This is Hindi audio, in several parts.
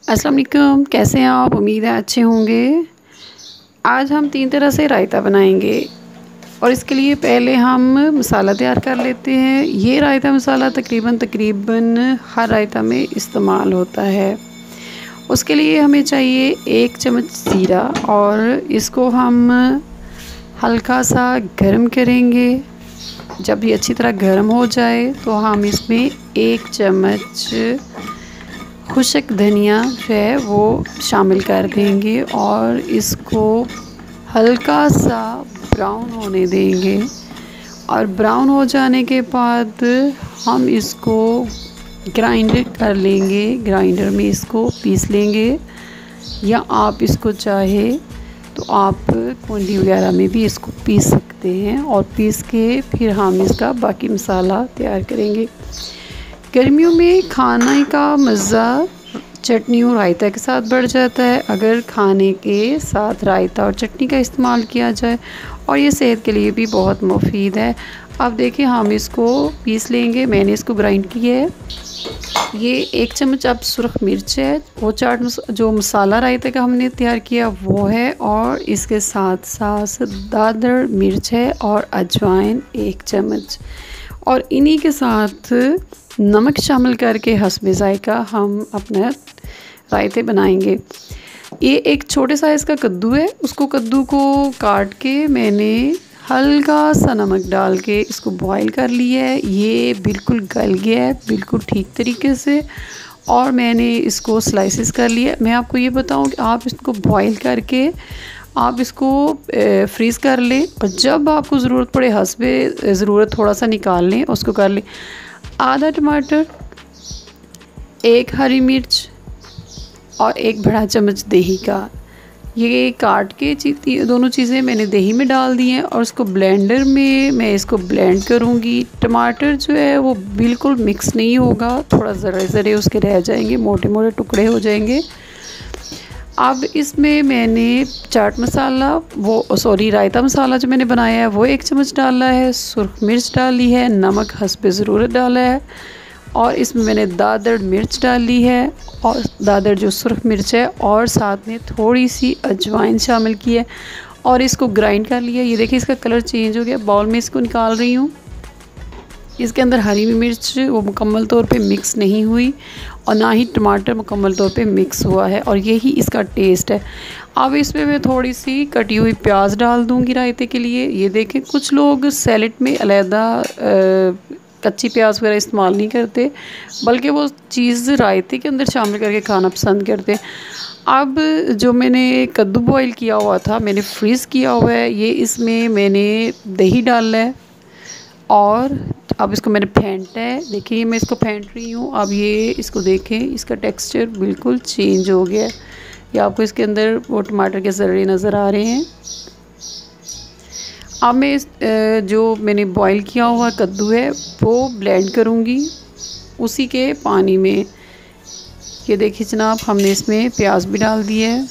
अस्सलाम वालेकुम, कैसे हैं आप? उम्मीद है अच्छे होंगे। आज हम 3 तरह से रायता बनाएंगे और इसके लिए पहले हम मसाला तैयार कर लेते हैं। ये रायता मसाला तकरीबन हर रायता में इस्तेमाल होता है। उसके लिए हमें चाहिए 1 चम्मच ज़ीरा और इसको हम हल्का सा गर्म करेंगे। जब ये अच्छी तरह गर्म हो जाए तो हम इसमें 1 चम्मच खुश्क धनिया जो है वो शामिल कर देंगे और इसको हल्का सा ब्राउन होने देंगे। और ब्राउन हो जाने के बाद हम इसको ग्राइंडर कर लेंगे, ग्राइंडर में इसको पीस लेंगे, या आप इसको चाहे तो आप कुंडी वगैरह में भी इसको पीस सकते हैं। और पीस के फिर हम इसका बाकी मसाला तैयार करेंगे। गर्मियों में खाने का मज़ा चटनी और रायता के साथ बढ़ जाता है अगर खाने के साथ रायता और चटनी का इस्तेमाल किया जाए, और ये सेहत के लिए भी बहुत मुफीद है। अब देखिए हम इसको पीस लेंगे। मैंने इसको ग्राइंड किया है। ये 1 चम्मच अब सुरख मिर्च है, वो जो मसाला रायते का हमने तैयार किया वो है, और इसके साथ साथ दादड़ मिर्च है और अजवाइन 1 चम्मच, और इन्हीं के साथ नमक शामिल करके हस्बे ज़ायका हम अपना रायते बनाएंगे। ये एक छोटे साइज़ का कद्दू है, उसको कद्दू को काट के मैंने हल्का सा नमक डाल के इसको बॉईल कर लिया है। ये बिल्कुल गल गया है बिल्कुल ठीक तरीके से, और मैंने इसको स्लाइसेस कर लिया। मैं आपको ये बताऊं कि आप इसको बॉईल करके आप इसको फ्रीज़ कर लें, और जब आपको ज़रूरत पड़े हस्बे ज़रूरत थोड़ा सा निकाल लें, उसको कर लें। आधा टमाटर, 1 हरी मिर्च और 1 बड़ा चम्मच दही का, ये काट के दोनों चीज़ें मैंने दही में डाल दी हैं, और इसको ब्लेंडर में मैं इसको ब्लेंड करूँगी। टमाटर जो है वो बिल्कुल मिक्स नहीं होगा, थोड़ा ज़रे ज़रे उसके रह जाएंगे, मोटे मोटे टुकड़े हो जाएंगे। अब इसमें मैंने चाट मसाला रायता मसाला जो मैंने बनाया है वो 1 चम्मच डाला है, सुरख मिर्च डाली है, नमक हस्बे ज़रूरत डाला है, और इसमें मैंने दादड़ मिर्च डाली है, और दादड़ जो सुरख मिर्च है, और साथ में थोड़ी सी अजवाइन शामिल की है, और इसको ग्राइंड कर लिया। ये देखिए इसका कलर चेंज हो गया। बाउल में इसको निकाल रही हूँ। इसके अंदर हरी मिर्च वो मुकम्मल तौर पे मिक्स नहीं हुई, और ना ही टमाटर मुकम्मल तौर पे मिक्स हुआ है, और यही इसका टेस्ट है। अब इसमें मैं थोड़ी सी कटी हुई प्याज डाल दूँगी रायते के लिए। ये देखें, कुछ लोग सैलेड में अलहदा कच्ची प्याज वगैरह इस्तेमाल नहीं करते, बल्कि वो चीज़ रायते के अंदर शामिल करके खाना पसंद करते। अब जो मैंने कद्दू बॉईल किया हुआ था, मैंने फ्रीज़ किया हुआ है, ये इसमें मैंने दही डाला है, और अब इसको मैंने फेंटा है। देखिए मैं इसको फेंट रही हूँ। अब ये इसको देखें, इसका टेक्सचर बिल्कुल चेंज हो गया है। ये आपको इसके अंदर वो टमाटर के ज़र्रे नज़र आ रहे हैं। अब मैं जो मैंने बॉईल किया हुआ कद्दू है वो ब्लेंड करूँगी उसी के पानी में। ये देखिए जनाब, हमने इसमें प्याज भी डाल दिया है,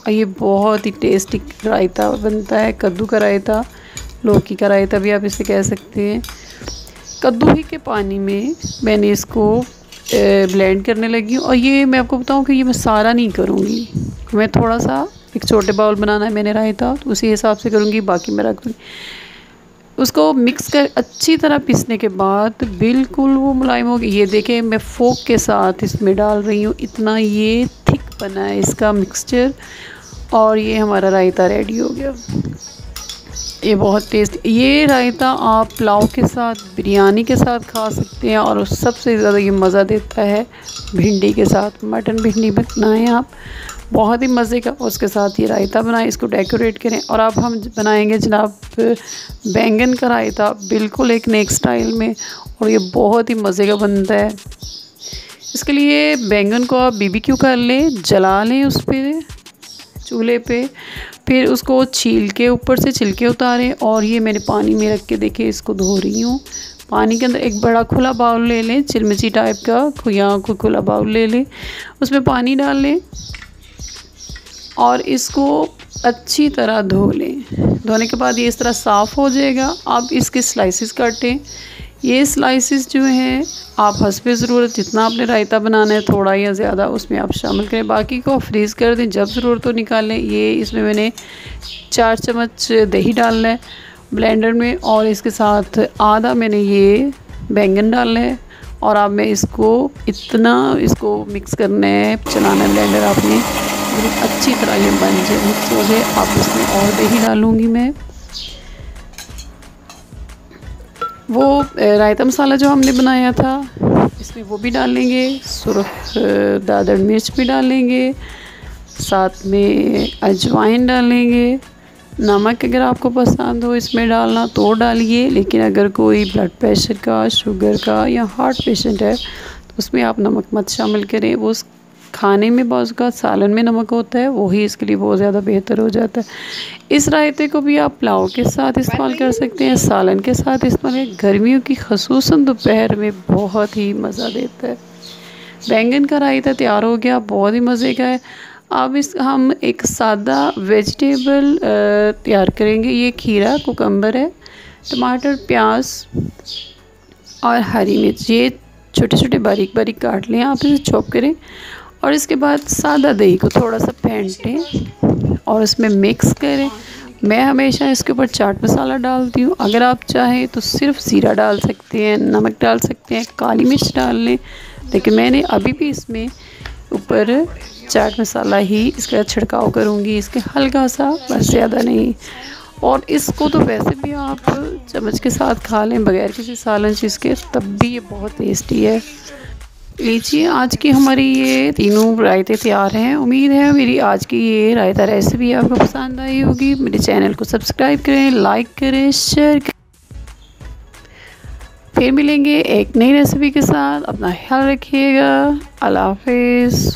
और ये बहुत ही टेस्टी रायता बनता है। कद्दू का रायता, लौकी का रायता भी आप इसे कह सकते हैं। कद्दू ही के पानी में मैंने इसको ब्लेंड करने लगी हूँ। और ये मैं आपको बताऊँ कि ये मैं सारा नहीं करूँगी, मैं थोड़ा सा एक छोटे बाउल बनाना है मैंने रायता, तो उसी हिसाब से करूँगी, बाकी मैं रख दूँगी। उसको मिक्स कर अच्छी तरह पीसने के बाद बिल्कुल वो मुलायम हो गई। ये देखें मैं फोक के साथ इसमें डाल रही हूँ, इतना ये थिक बना है इसका मिक्सचर, और ये हमारा रायता रेडी हो गया। ये बहुत टेस्टी, ये रायता आप पुलाव के साथ, बिरयानी के साथ खा सकते हैं, और सबसे ज़्यादा ये मज़ा देता है भिंडी के साथ। मटन भिंडी बनाएं आप, बहुत ही मज़े का, उसके साथ ये रायता बनाएं, इसको डेकोरेट करें। और अब हम बनाएंगे जनाब बैंगन का रायता, बिल्कुल एक नेक स्टाइल में, और ये बहुत ही मज़े का बनता है। इसके लिए बैंगन को आप BBQ कर लें, जला लें उस पर चूल्हे पे, फिर उसको छील के ऊपर से छिलके उतारें। और ये मैंने पानी में रख के देखिए इसको धो रही हूँ। पानी के अंदर एक बड़ा खुला बाउल ले लें, चिलमिची टाइप का, या कोई खुला बाउल ले लें, उसमें पानी डाल लें, और इसको अच्छी तरह धो लें। धोने के बाद ये इस तरह साफ़ हो जाएगा। अब इसके स्लाइसेस काटें। ये स्लाइसेस जो हैं आप हस्बे ज़रूरत जितना आपने रायता बनाना है थोड़ा या ज़्यादा उसमें आप शामिल करें, बाकी को फ्रीज़ कर दें, जब ज़रूरत हो निकालें। ये इसमें मैंने 4 चम्मच दही डालना है ब्लेंडर में, और इसके साथ आधा मैंने ये बैंगन डालना है। और अब मैं इसको मिक्स करना है, चलाना है ब्लेंडर आपने बहुत अच्छी तरह ये बन जाए, मिक्स हो जाए। अब इसमें और दही डालूँगी मैं। वो रायता मसाला जो हमने बनाया था इसमें वो भी डालेंगे, सुरख दादड़ मिर्च भी डालेंगे, साथ में अजवाइन डालेंगे। नमक अगर आपको पसंद हो इसमें डालना तो डालिए, लेकिन अगर कोई ब्लड प्रेशर का, शुगर का या हार्ट पेशेंट है तो उसमें आप नमक मत शामिल करें। वो खाने में बहुत का सालन में नमक होता है, वही इसके लिए बहुत ज़्यादा बेहतर हो जाता है। इस रायते को भी आप पुलाव के साथ इस्तेमाल कर सकते हैं, सालन के साथ इस्तेमाल करें। गर्मियों की ख़ुसूसन दोपहर में बहुत ही मज़ा देता है। बैंगन का रायता तैयार हो गया, बहुत ही मज़े का है। अब हम एक सादा वेजिटेबल तैयार करेंगे। ये खीरा, कुकम्बर है, टमाटर, प्याज और हरी मिर्च, ये छोटे छोटे बारीक बारीक काट लें, आप इसे चॉप करें। और इसके बाद सादा दही को थोड़ा सा फेंटें और उसमें मिक्स करें। मैं हमेशा इसके ऊपर चाट मसाला डालती हूँ, अगर आप चाहें तो सिर्फ ज़ीरा डाल सकते हैं, नमक डाल सकते हैं, काली मिर्च डाल लें, लेकिन मैंने अभी भी इसमें ऊपर चाट मसाला ही इसका छिड़काव करूँगी, इसके हल्का सा, बस ज़्यादा नहीं। और इसको तो वैसे भी आप चम्मच के साथ खा लें बगैर किसी सालन चीज़ के, तब भी ये बहुत टेस्टी है। लीजिए, आज की हमारी ये तीनों रायते तैयार हैं। उम्मीद है मेरी आज की ये रायता रेसिपी आपको पसंद आई होगी। मेरे चैनल को सब्सक्राइब करें, लाइक करें, शेयर करें। फिर मिलेंगे एक नई रेसिपी के साथ। अपना ख्याल रखिएगा। अल्लाह हाफिज़।